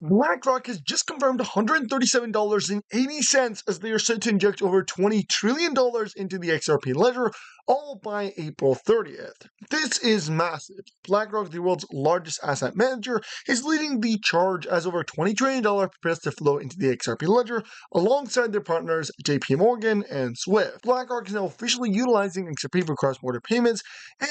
Blackrock has just confirmed $137.80 as they are set to inject over $20 trillion into the XRP ledger, all by April 30th. This is massive. Blackrock, the world's largest asset manager, is leading the charge as over $20 trillion prepares to flow into the XRP ledger alongside their partners JP Morgan and Swift. Blackrock is now officially utilizing XRP for cross-border payments,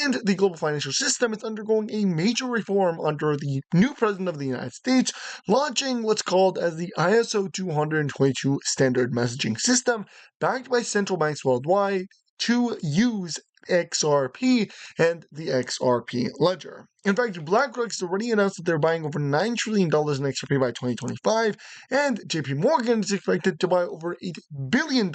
and the global financial system is undergoing a major reform under the new president of the United States, launching what's called as the ISO 222 standard messaging system, backed by central banks worldwide to use XRP and the XRP ledger. In fact, BlackRock has already announced that they're buying over $9 trillion in XRP by 2025, and JP Morgan is expected to buy over $8 billion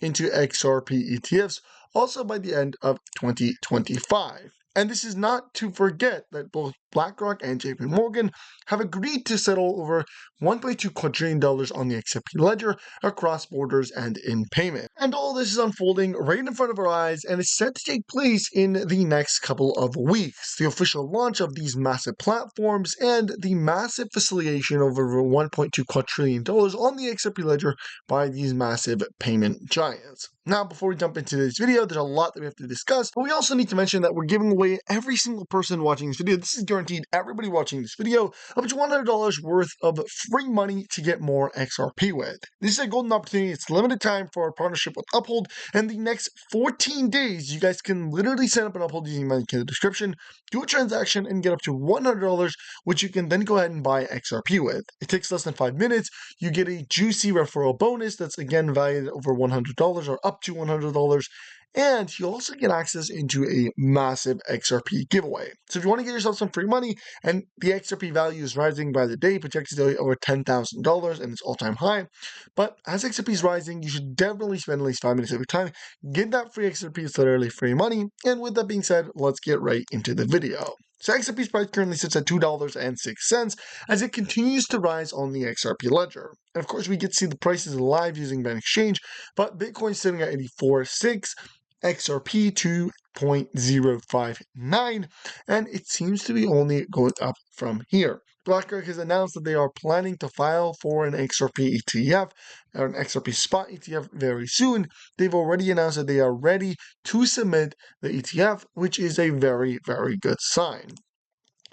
into XRP ETFs also by the end of 2025. And this is not to forget that both BlackRock and JP Morgan have agreed to settle over $1.2 quadrillion on the XRP ledger across borders and in payment. And all this is unfolding right in front of our eyes and is set to take place in the next couple of weeks. The official launch of these massive platforms and the massive facilitation of over $1.2 quadrillion on the XRP ledger by these massive payment giants. Now, before we jump into this video, there's a lot that we have to discuss, but we also need to mention that we're giving away every single person watching this video. This is guaranteed everybody watching this video up to $100 worth of free money to get more XRP with. This is a golden opportunity. It's limited time for our partnership with Uphold, and the next 14 days, you guys can literally sign up an Uphold using my link in the description, do a transaction, and get up to $100, which you can then go ahead and buy XRP with. It takes less than 5 minutes. You get a juicy referral bonus that's again valued at over $100 or up to $100, and you also get access into a massive XRP giveaway. So if you want to get yourself some free money, and the XRP value is rising by the day, projected to over $10,000 and its all-time high, but as XRP is rising, you should definitely spend at least 5 minutes every time. Get that free XRP, it's literally free money, and with that being said, let's get right into the video. So XRP's price currently sits at $2.06 as it continues to rise on the XRP ledger. And of course, we get to see the prices live using Binance Exchange, but Bitcoin's sitting at 84.6, XRP 2.059, and it seems to be only going up from here. BlackRock has announced that they are planning to file for an XRP ETF or an XRP spot ETF very soon. They've already announced that they are ready to submit the ETF, which is a very, very good sign.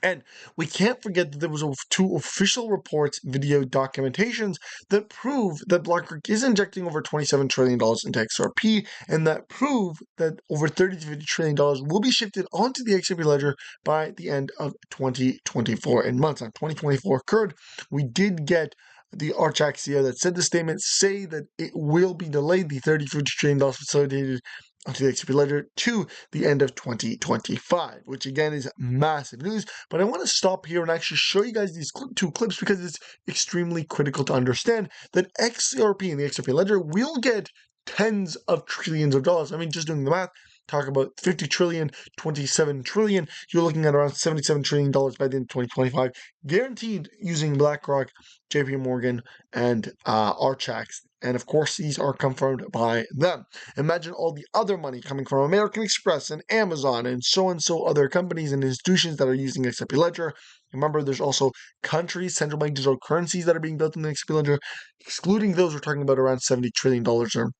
And we can't forget that there was 2 official reports, video documentations, that prove that BlackRock is injecting over $27 trillion into XRP, and that prove that over $30 to $50 trillion will be shifted onto the XRP ledger by the end of 2024. In months on 2024 occurred, we did get the Archaxia that said the statement say that it will be delayed, the $30 to $50 trillion facilitated onto the XRP ledger to the end of 2025, which again is massive news. But I want to stop here and actually show you guys these 2 clips because it's extremely critical to understand that XRP and the XRP ledger will get tens of trillions of dollars. I mean, just doing the math, talk about 50 trillion, 27 trillion, you're looking at around $77 trillion by the end of 2025, guaranteed using BlackRock, JP Morgan, and Archax. And of course, these are confirmed by them. Imagine all the other money coming from American Express and Amazon and so other companies and institutions that are using XRP ledger. Remember, there's also countries, central bank digital currencies that are being built in the XRP ledger. Excluding those, we're talking about around $70 trillion or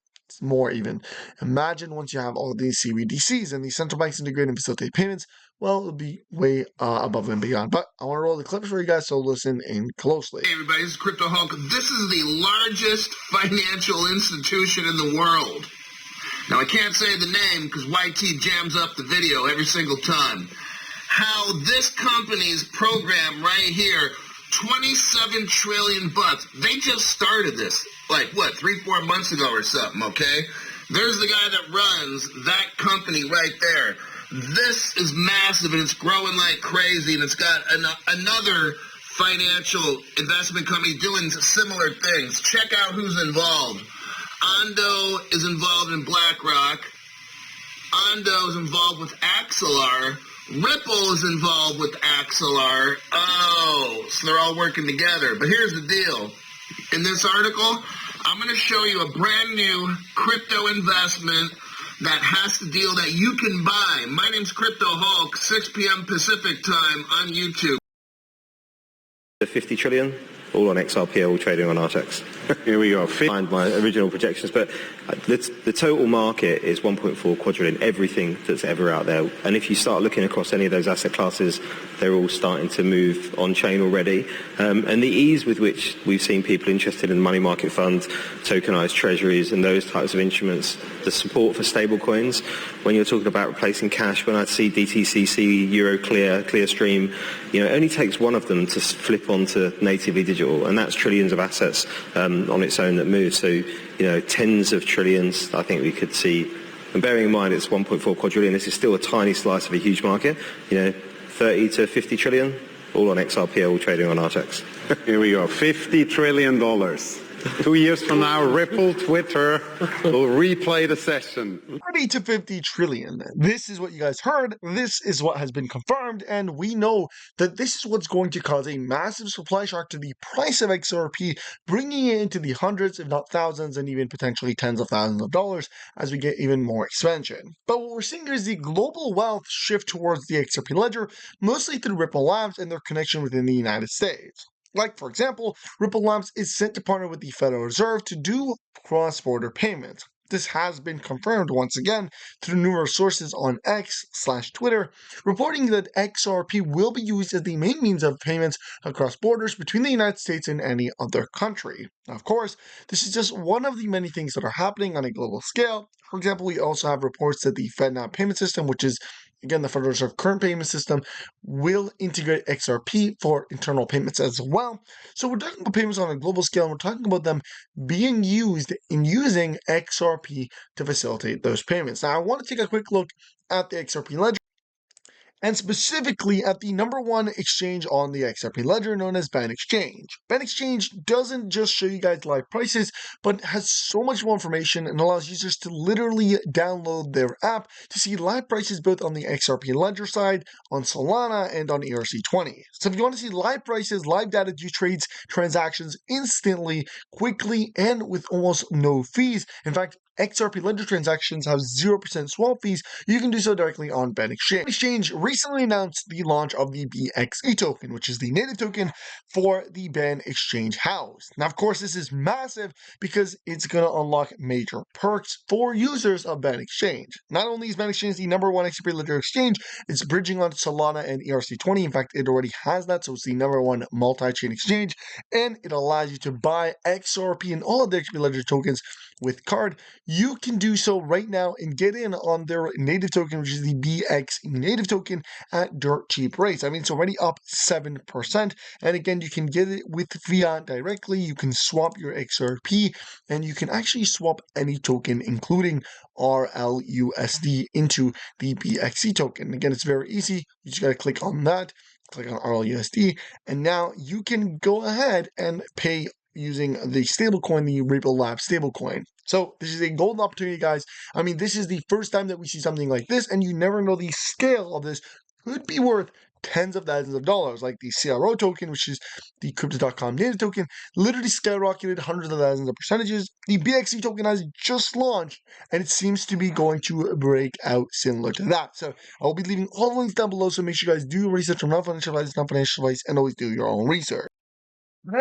more even. Imagine once you have all of these CBDCs and these central banks integrate and facilitate payments, well, it'll be way above and beyond. But I want to roll the clips for you guys, so listen in closely. Hey everybody, this is Crypto Hulk. This is the largest financial institution in the world. Now I can't say the name because YT jams up the video every single time. How this company's program right here, 27 trillion bucks. They just started this, like what, 3-4 months ago or something, okay? There's the guy that runs that company right there. This is massive and it's growing like crazy, and it's got another financial investment company doing similar things. Check out who's involved. Ondo is involved in BlackRock. Ondo is involved with Axelar. Ripple is involved with Axelar. Oh, so they're all working together. But here's the deal. In this article, I'm going to show you a brand new crypto investment that has the deal that you can buy. My name's Crypto Hulk, 6 p.m. Pacific time on YouTube. The 50 trillion all on XRP, all trading on Artex. Here we go. Find my original projections, but the total market is 1.4 quadrillion, everything that's ever out there. And if you start looking across any of those asset classes, they're all starting to move on chain already. And the ease with which we've seen people interested in money market funds, tokenized treasuries and those types of instruments, the support for stable coins, when you're talking about replacing cash, when I see DTCC, Euroclear, Clearstream, it only takes one of them to flip onto natively digital, and that's trillions of assets on its own that move. So, tens of trillions I think we could see. And bearing in mind it's 1.4 quadrillion, this is still a tiny slice of a huge market. 30 to 50 trillion, all on XRP, all trading on Artex. Here we go. $50 trillion. 2 years from now, Ripple, Twitter will replay the session. 30 to 50 trillion. This is what you guys heard. This is what has been confirmed. And we know that this is what's going to cause a massive supply shock to the price of XRP, bringing it into the hundreds, if not thousands, and even potentially tens of thousands of dollars as we get even more expansion. But what we're seeing is the global wealth shift towards the XRP ledger, mostly through Ripple Labs and their connection within the United States. Like, for example, Ripple Labs is set to partner with the Federal Reserve to do cross-border payments. This has been confirmed once again through numerous sources on X/Twitter, reporting that XRP will be used as the main means of payments across borders between the United States and any other country. Of course, this is just one of the many things that are happening on a global scale. For example, we also have reports that the FedNow payment system, which is again the Federal Reserve current payment system, will integrate XRP for internal payments as well. So we're talking about payments on a global scale, and we're talking about them being used in using XRP to facilitate those payments. Now, I want to take a quick look at the XRP ledger, and specifically at the number one exchange on the XRP ledger, known as Ben Exchange. Ben Exchange doesn't just show you guys live prices, but has so much more information and allows users to literally download their app to see live prices both on the XRP ledger side, on Solana, and on ERC20. So if you want to see live prices, live data, do trades, transactions instantly, quickly, and with almost no fees. In fact, XRP ledger transactions have 0% swap fees. You can do so directly on Ben Exchange. Ben Exchange recently announced the launch of the BXE token, which is the native token for the Ben Exchange house. Now, of course, this is massive because it's going to unlock major perks for users of Ben Exchange. Not only is Ben Exchange the number one XRP ledger exchange, it's bridging on Solana and ERC20. In fact, it already has that, so it's the number one multi-chain exchange, and it allows you to buy XRP and all of the XRP ledger tokens with card. You can do so right now and get in on their native token, which is the BXE native token, at dirt cheap rates. I mean, it's already up 7%. And again, you can get it with fiat directly. You can swap your XRP, and you can actually swap any token, including RLUSD, into the BXE token. Again, it's very easy. You just got to click on that, click on RLUSD, and now you can go ahead and pay using the stablecoin, the Ripple Labs stablecoin. So this is a golden opportunity, guys. I mean, this is the first time that we see something like this, and you never know the scale of this could be worth tens of thousands of dollars, like the CRO token, which is the Crypto.com native token, literally skyrocketed hundreds of thousands of percentages. The BXE token has just launched, and it seems to be going to break out similar to that. So I'll be leaving all the links down below, so make sure you guys do your research on non-financial advice, non-financial advice, and always do your own research.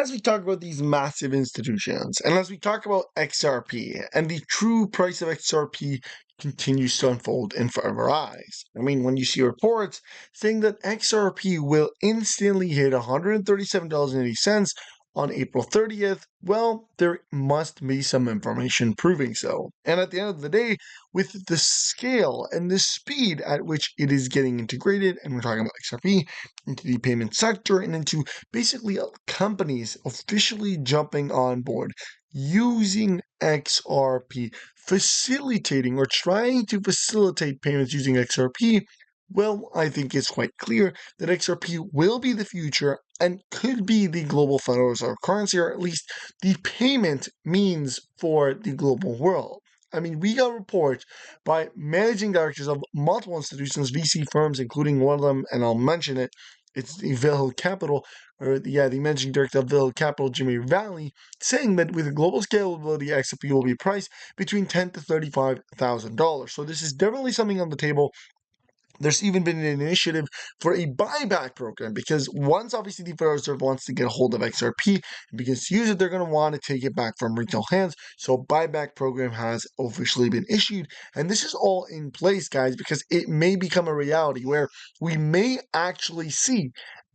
As we talk about these massive institutions, and as we talk about XRP, and the true price of XRP continues to unfold in front of our eyes. I mean, when you see reports saying that XRP will instantly hit $137.80 on April 30th, well, there must be some information proving so. And at the end of the day, with the scale and the speed at which it is getting integrated, and we're talking about XRP, into the payment sector and into basically companies officially jumping on board, using XRP, facilitating or trying to facilitate payments using XRP, well, I think it's quite clear that XRP will be the future and could be the global Federal Reserve currency, or at least the payment means for the global world. I mean, we got reports by managing directors of multiple institutions, VC firms, including one of them, and I'll mention it, it's the Vail Capital, the managing director of Vail Capital, Jimmy Valley, saying that with a global scalability, XRP will be priced between $10,000 to $35,000. So this is definitely something on the table. There's even been an initiative for a buyback program because once obviously the Federal Reserve wants to get a hold of XRP and begins to use it, they're going to want to take it back from retail hands. So a buyback program has officially been issued. And this is all in place, guys, because it may become a reality where we may actually see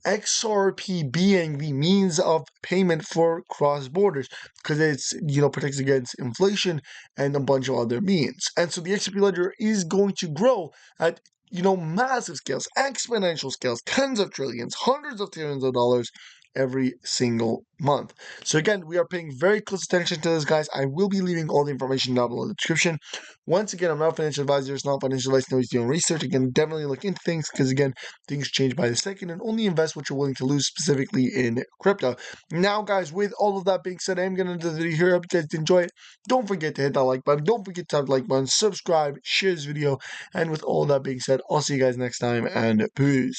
XRP being the means of payment for cross borders because it's protects against inflation and a bunch of other means. And so the XRP ledger is going to grow at massive scales, exponential scales, tens of trillions, hundreds of trillions of dollars every single month. So again, we are paying very close attention to this, guys. I will be leaving all the information down below in the description. Once again, I'm not a financial advisor. It's not financial advice. Nobody's doing research. Again, definitely look into things because, again, things change by the second and only invest what you're willing to lose specifically in crypto. Now, guys, with all of that being said, I am going to end the video here. I hope you guys did enjoy it. Don't forget to hit that like button. Don't forget to tap the like button, subscribe, share this video. And with all that being said, I'll see you guys next time and peace.